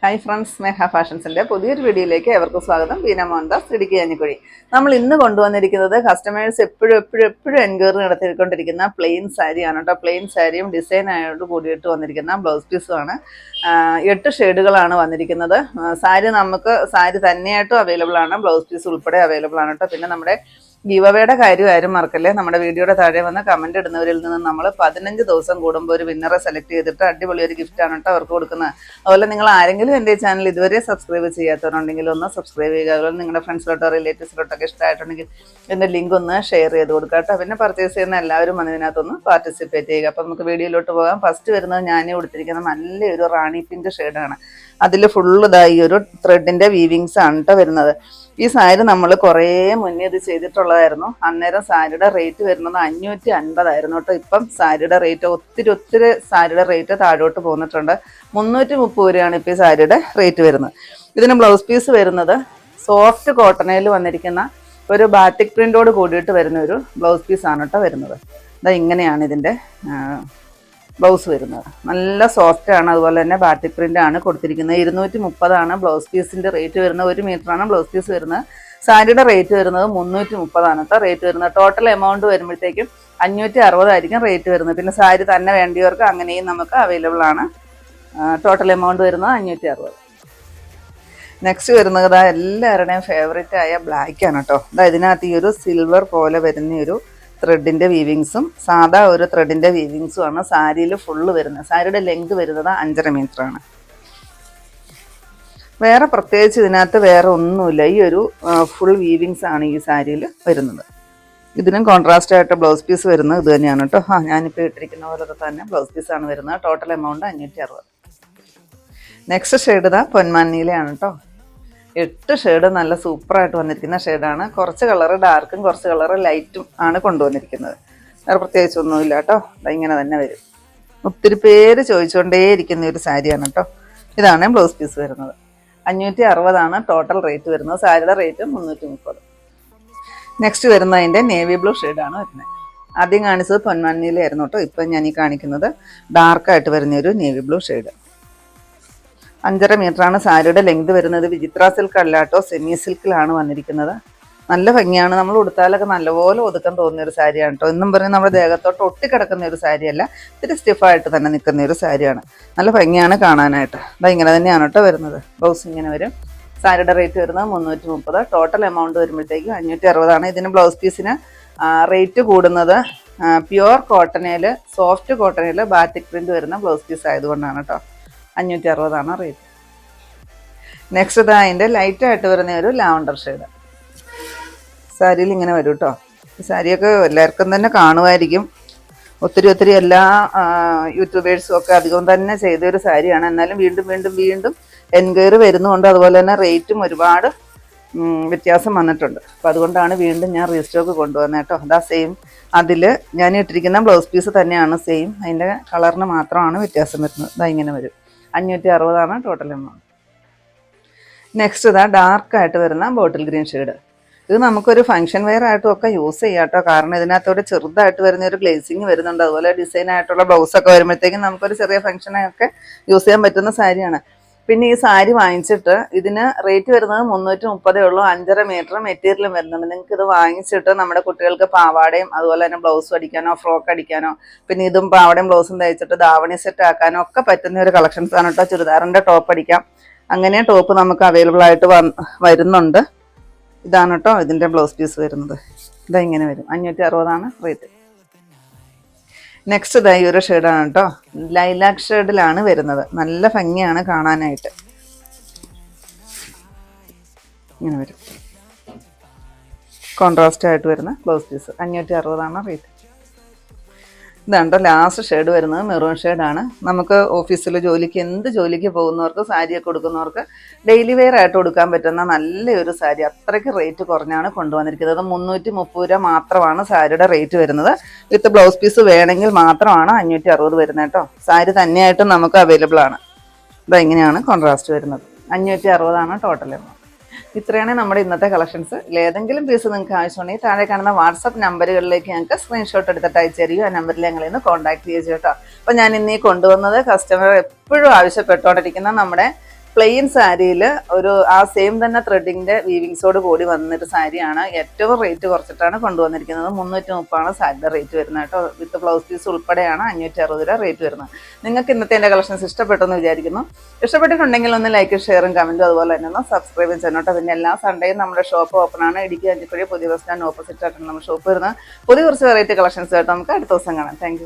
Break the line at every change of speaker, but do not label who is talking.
Hi friends, മേഘ ഫാഷൻസിൻ്റെ പുതിയൊരു വീഡിയോയിലേക്ക് എവർക്കും സ്വാഗതം. ബീന മോഹൻദാസ്, ഇടുക്കി കഞ്ഞിക്കുഴി. നമ്മൾ ഇന്ന് കൊണ്ടുവന്നിരിക്കുന്നത് കസ്റ്റമേഴ്സ് എപ്പോഴും എൻക്വയറി നടത്തിക്കൊണ്ടിരിക്കുന്ന പ്ലെയിൻ സാരിയാണ് കേട്ടോ. പ്ലെയിൻ സാരിയും ഡിസൈനായോട് കൂടിയിട്ട് വന്നിരിക്കുന്ന ബ്ലൗസ് പീസുമാണ്. 8 ഷെയ്ഡുകളാണ് വന്നിരിക്കുന്നത്. സാരി തന്നെയായിട്ടും അവൈലബിൾ ആണ്, ബ്ലൗസ് പീസ് ഉൾപ്പെടെ അവൈലബിൾ ആണ് കേട്ടോ. പിന്നെ നമ്മുടെ ഗീവവേയുടെ കാര്യം ആരും മറക്കല്ലേ. നമ്മുടെ വീഡിയോയുടെ താഴെ വന്ന് കമൻറ്റ് ഇടുന്നവരിൽ നിന്ന് നമ്മൾ 15 ദിവസം കൂടുമ്പോൾ ഒരു വിന്നറെ സെലക്ട് ചെയ്തിട്ട് അടിപൊളി ഒരു ഗിഫ്റ്റാണ് കേട്ടോ അവർക്ക് കൊടുക്കുന്നത്. അതുപോലെ നിങ്ങൾ ആരെങ്കിലും എൻ്റെ ചാനൽ ഇതുവരെ സബ്സ്ക്രൈബ് ചെയ്യാത്തവരുണ്ടെങ്കിൽ ഒന്ന് സബ്സ്ക്രൈബ് ചെയ്യുക. അതുപോലെ നിങ്ങളുടെ ഫ്രണ്ട്സിലോട്ടോ റിലേറ്റീവ്സിലോട്ടൊക്കെ ഇഷ്ടമായിട്ടുണ്ടെങ്കിൽ എൻ്റെ ലിങ്ക് ഒന്ന് ഷെയർ ചെയ്ത് കൊടുക്കുക കേട്ടോ. പിന്നെ പർച്ചേസ് ചെയ്യുന്ന എല്ലാവരും അതിനകത്തൊന്ന് പാർട്ടിസിപ്പേറ്റ് ചെയ്യുക. അപ്പോൾ നമുക്ക് വീഡിയോയിലോട്ട് പോകാം. ഫസ്റ്റ് വരുന്നത് ഞാൻ കൊടുത്തിരിക്കുന്ന നല്ലൊരു റാണി പിങ്ക് ഷെയ്ഡാണ്. അതിൽ ഫുള്ള് ഇതായി ഒരു ത്രെഡിൻ്റെ വീവിങ്സ് ആണ് കേട്ടോ വരുന്നത്. ഈ സാരി നമ്മൾ കുറേ മുന്നേ ഇത് ചെയ്തിട്ടുള്ളതായിരുന്നു. അന്നേരം സാരിയുടെ റേറ്റ് വരുന്നത് 550 ആയിരുന്നു കേട്ടോ. ഇപ്പം സാരിയുടെ റേറ്റ് ഒത്തിരി സാരിയുടെ റേറ്റ് താഴോട്ട് പോന്നിട്ടുണ്ട്. 330 രൂപയാണ് ഇപ്പോൾ ഈ സാരിയുടെ റേറ്റ് വരുന്നത്. ഇതിന് ബ്ലൗസ് പീസ് വരുന്നത് സോഫ്റ്റ് കോട്ടണിൽ വന്നിരിക്കുന്ന ഒരു ബാറ്റിക് പ്രിൻ്റോട് കൂടിയിട്ട് വരുന്ന ഒരു ബ്ലൗസ് പീസാണ് കേട്ടോ വരുന്നത്. ഇതാ ഇങ്ങനെയാണ് ഇതിൻ്റെ ബ്ലൗസ് വരുന്നത്. നല്ല സോഫ്റ്റ് ആണ്. അതുപോലെ തന്നെ ബാറ്റിക് പ്രിൻ്റ് ആണ് കൊടുത്തിരിക്കുന്നത്. 230 ബ്ലൗസ് പീസിൻ്റെ റേറ്റ് വരുന്നത്. 1 മീറ്ററാണ് ബ്ലൗസ് പീസ് വരുന്നത്. സാരിയുടെ റേറ്റ് വരുന്നത് 330 കേട്ടോ റേറ്റ് വരുന്നത്. ടോട്ടൽ എമൗണ്ട് വരുമ്പോഴത്തേക്കും 560 ആയിരിക്കും റേറ്റ് വരുന്നത്. പിന്നെ സാരി തന്നെ വേണ്ടിയവർക്ക് അങ്ങനെയും നമുക്ക് അവൈലബിൾ ആണ്. ടോട്ടൽ എമൗണ്ട് വരുന്നത് 560. നെക്സ്റ്റ് വരുന്നത് എല്ലാവരുടെയും ഫേവറേറ്റ് ആയ ബ്ലാക്ക് ആണ് കേട്ടോ. ഇതിനകത്ത് ഈ ഒരു സിൽവർ പോലെ വരുന്ന ഒരു ത്രെഡിൻ്റെ വീവിങ്സും സാധാ ഒരു ത്രെഡിൻ്റെ വീവിങ്സും ആണ് സാരിയിൽ ഫുള്ള് വരുന്നത്. സാരിയുടെ ലെങ്ത് വരുന്നത് 5.5 മീറ്ററാണ്. വേറെ പ്രത്യേകിച്ച് ഇതിനകത്ത് വേറെ ഒന്നുമില്ല. ഈ ഒരു ഫുൾ വീവിങ്സ് ആണ് ഈ സാരിയിൽ വരുന്നത്. ഇതിനും കോൺട്രാസ്റ്റ് ആയിട്ട് ബ്ലൗസ് പീസ് വരുന്നത് ഇത് തന്നെയാണ് കേട്ടോ. ഞാനിപ്പോൾ ഇട്ടിരിക്കുന്ന പോലെ തന്നെ ബ്ലൗസ് പീസാണ് വരുന്നത്. Total amount 560. നെക്സ്റ്റ് ഷെയ്ഡ് പൊന്മാനീലയാണ് കേട്ടോ. 8 ഷെയ്ഡ് നല്ല സൂപ്പറായിട്ട് വന്നിരിക്കുന്ന ഷെയ്ഡാണ്. കുറച്ച് കളറ് ഡാർക്കും കുറച്ച് കളറ് ലൈറ്റും ആണ് കൊണ്ടുവന്നിരിക്കുന്നത്. വേറെ പ്രത്യേകിച്ചൊന്നുമില്ല കേട്ടോ. ഇങ്ങനെ തന്നെ വരും. ഒത്തിരി പേര് ചോദിച്ചുകൊണ്ടേയിരിക്കുന്ന ഒരു സാരിയാണ് കേട്ടോ. ഇതാണ് ബ്ലൗസ് പീസ് വരുന്നത്. 560 ടോട്ടൽ റേറ്റ് വരുന്നത്. സാരിയുടെ റേറ്റ് 330. നെക്സ്റ്റ് വരുന്നതിൻ്റെ നേവി ബ്ലൂ ഷെയ്ഡാണ് വരുന്നത്. ആദ്യം കാണിച്ചത് പൊന്മാനീലയായിരുന്നു കേട്ടോ. ഇപ്പം ഞാൻ ഈ കാണിക്കുന്നത് ഡാർക്കായിട്ട് വരുന്നൊരു നേവി ബ്ലൂ ഷെയ്ഡ്. 5.5 മീറ്ററാണ് സാരിയുടെ ലെങ്ത് വരുന്നത്. വിചിത്ര സിൽക്ക് അല്ലാട്ടോ, സെമി സിൽക്കിലാണ് വന്നിരിക്കുന്നത്. നല്ല ഭംഗിയാണ്. നമ്മൾ ഉടുത്താലൊക്കെ നല്ലപോലെ ഒതുക്കം തോന്നുന്ന ഒരു സാരിയാണ് കേട്ടോ. എന്നും പറഞ്ഞ് നമ്മുടെ ദേഹത്തോട്ട് ഒട്ടിക്കിടക്കുന്ന ഒരു സാരിയല്ല, ഇത്തിരി സ്റ്റിഫായിട്ട് തന്നെ നിൽക്കുന്ന ഒരു സാരിയാണ്. നല്ല ഭംഗിയാണ് കാണാനായിട്ട്. ഇങ്ങനെ തന്നെയാണ് കേട്ടോ വരുന്നത്. ബ്ലൗസ് ഇങ്ങനെ വരും. സാരിയുടെ റേറ്റ് വരുന്നത് 330. ടോട്ടൽ എമൗണ്ട് വരുമ്പോഴത്തേക്കും 560. ഇതിന് ബ്ലൗസ് പീസിന് റേറ്റ് കൂടുന്നത് പ്യുവർ കോട്ടണിൽ, സോഫ്റ്റ് കോട്ടണിൽ ബാറ്റിക് പ്രിൻ്റ് വരുന്ന ബ്ലൗസ് പീസ് ആയതുകൊണ്ടാണ് കേട്ടോ. 560 റേറ്റ്. നെക്സ്റ്റ് അതിൻ്റെ ലൈറ്റായിട്ട് വരുന്ന ഒരു ലാവണ്ടർ ഷെയ്ഡ് സാരിയിൽ ഇങ്ങനെ വരും കേട്ടോ. ഈ സാരിയൊക്കെ എല്ലാവർക്കും തന്നെ കാണുമായിരിക്കും. ഒത്തിരി എല്ലാ യൂട്യൂബേഴ്സും ഒക്കെ അധികം തന്നെ ചെയ്തൊരു സാരിയാണ്. എന്നാലും വീണ്ടും എൻക്വയറി വരുന്നുണ്ട്. അതുപോലെ തന്നെ റേറ്റും ഒരുപാട് വ്യത്യാസം വന്നിട്ടുണ്ട്. അപ്പോൾ അതുകൊണ്ടാണ് വീണ്ടും ഞാൻ റീസ്റ്റോക്ക് കൊണ്ടുവന്നത് കേട്ടോ. അതാ സെയിം അതിൽ ഞാൻ ഇട്ടിരിക്കുന്ന ബ്ലൗസ് പീസ് തന്നെയാണ് സെയിം. അതിൻ്റെ കളറിന് മാത്രമാണ് വ്യത്യാസം വരുന്നത്. ഇങ്ങനെ വരും. 560 ടോട്ടൽ എമൗണ്ട്. നെക്സ്റ്റ് ഡാർക്കായിട്ട് വരുന്ന ബോട്ടിൽ ഗ്രീൻ ഷെയ്ഡ്. ഇത് നമുക്കൊരു ഫംഗ്ഷൻ വെയർ ആയിട്ടും ഒക്കെ യൂസ് ചെയ്യാം കേട്ടോ. കാരണം ഇതിനകത്തോടെ ചെറുതായിട്ട് വരുന്ന ഒരു ഗ്ലേസിങ് വരുന്നുണ്ട്. അതുപോലെ ഡിസൈൻ ആയിട്ടുള്ള ബ്ലൗസൊക്കെ വരുമ്പോഴത്തേക്കും നമുക്കൊരു ചെറിയ ഫംഗ്ഷനൊക്കെ യൂസ് ചെയ്യാൻ പറ്റുന്ന സാരിയാണ്. പിന്നെ ഈ സാരി വാങ്ങിച്ചിട്ട് ഇതിന് റേറ്റ് വരുന്നത് 330 ഉള്ളൂ. 5.5 മീറ്റർ മെറ്റീരിയലും വരുന്നുണ്ട്. നിങ്ങൾക്ക് ഇത് വാങ്ങിച്ചിട്ട് നമ്മുടെ കുട്ടികൾക്ക് പാവാടയും അതുപോലെ തന്നെ ബ്ലൗസും അടിക്കാനോ ഫ്രോക്ക് അടിക്കാനോ പിന്നെ ഇതും പാവാടയും ബ്ലൗസും തയ്ച്ചിട്ട് ധാവണി സെറ്റ് ആക്കാനോ ഒക്കെ പറ്റുന്ന ഒരു കളക്ഷൻസ് ആണ് കേട്ടോ. ചുരിദാറിൻ്റെ ടോപ്പ് അടിക്കാം. അങ്ങനെ ടോപ്പ് നമുക്ക് അവൈലബിൾ ആയിട്ട് വരുന്നുണ്ട്. ഇതാണ് കേട്ടോ ഇതിൻ്റെ ബ്ലൗസ് പീസ് വരുന്നത്. ഇങ്ങനെ വരും. 560 റേറ്റ്. നെക്സ്റ്റ് ഈ ഒരു ഷെയ്ഡാണ് കേട്ടോ. ലൈലാക്ക് ഷെയ്ഡിലാണ് വരുന്നത്. നല്ല ഭംഗിയാണ് കാണാനായിട്ട്. ഇങ്ങനെ വരും. കോൺട്രാസ്റ്റ് ആയിട്ട് വരുന്ന ബ്ലൗസ് പീസ്. 560 റേറ്റ്. ഇതാണ്ടോ ലാസ്റ്റ് ഷെയ്ഡ് വരുന്നത് മെറൂൺ ഷെയ്ഡാണ്. നമുക്ക് ഓഫീസിൽ എന്ത് ജോലിക്ക് പോകുന്നവർക്ക്, സാരിയൊക്കെ കൊടുക്കുന്നവർക്ക് ഡെയിലി വെയർ ആയിട്ട് കൊടുക്കാൻ പറ്റുന്ന നല്ലൊരു സാരി. അത്രയ്ക്ക് റേറ്റ് കുറഞ്ഞാണ് കൊണ്ടുവന്നിരിക്കുന്നത്. 330 രൂപ മാത്രമാണ് സാരിയുടെ റേറ്റ് വരുന്നത്. വിത്ത് ബ്ലൗസ് പീസ് വേണമെങ്കിൽ മാത്രമാണ് 560 വരുന്നത് കേട്ടോ. സാരി തന്നെയായിട്ടും നമുക്ക് അവൈലബിൾ ആണ്. ഇങ്ങനെയാണ് കോൺട്രാസ്റ്റ് വരുന്നത്. 560 ടോട്ടൽ എമൗണ്ട്. ഇത്രയാണ് നമ്മുടെ ഇന്നത്തെ കളക്ഷൻസ്. ഏതെങ്കിലും പീസ് നിങ്ങൾക്ക് ആവശ്യമുണ്ടെങ്കിൽ താഴെ കാണുന്ന വാട്സപ്പ് നമ്പറുകളിലേക്ക് ഞങ്ങൾക്ക് സ്ക്രീൻഷോട്ട് എടുത്തിട്ട് അയച്ചു തരിക. ആ നമ്പറിൽ ഞങ്ങളെ ഒന്ന് കോൺടാക്ട് ചെയ്യുക കേട്ടോ. അപ്പോൾ ഞാൻ ഇന്നീ കൊണ്ടുവന്നത് കസ്റ്റമർ എപ്പോഴും ആവശ്യപ്പെട്ടുകൊണ്ടിരിക്കുന്ന നമ്മുടെ പ്ലെയിൻ സാരിയിൽ ഒരു ആ സെയിം തന്നെ ത്രെഡിന്റെ വീവിങ്സോട് കൂടി വന്നൊരു സാരിയാണ്. ഏറ്റവും റേറ്റ് കുറച്ചിട്ടാണ് കൊണ്ടുവന്നിരിക്കുന്നത്. 330 സാരിയുടെ റേറ്റ് വരുന്നത് കേട്ടോ. വിത്ത് ബ്ലൗസ് പീസ് ഉൾപ്പെടെയാണ് 560 രൂപ റേറ്റ് വരുന്നത്. നിങ്ങൾക്ക് ഇന്നത്തെ എൻ്റെ കളക്ഷൻസ് ഇഷ്ടപ്പെട്ടെന്ന് വിചാരിക്കുന്നു. ഇഷ്ടപ്പെട്ടിട്ടുണ്ടെങ്കിൽ ഒന്ന് ലൈക്ക് ഷെയറും കമൻറ്റും അതുപോലെ തന്നെ ഒന്ന് സബ്സ്ക്രൈബും ചെയ്യണം കേട്ടോ. പിന്നെ എല്ലാ സൺഡേയും നമ്മുടെ ഷോപ്പ് ഓപ്പൺ ആണ്. ഇടുക്കി അഞ്ചിപ്പുഴ പുതിയ ബസ് സ്റ്റാൻഡ് ഓപ്പോസിറ്റ് ആയിട്ടാണ് നമ്മുടെ ഷോപ്പ് വരുന്നത്. പുതിയ കുറച്ച് വെറൈറ്റി കളക്ഷൻസ് ആയിട്ട് നമുക്ക് അടുത്ത ദിവസം കാണാം. Thank you.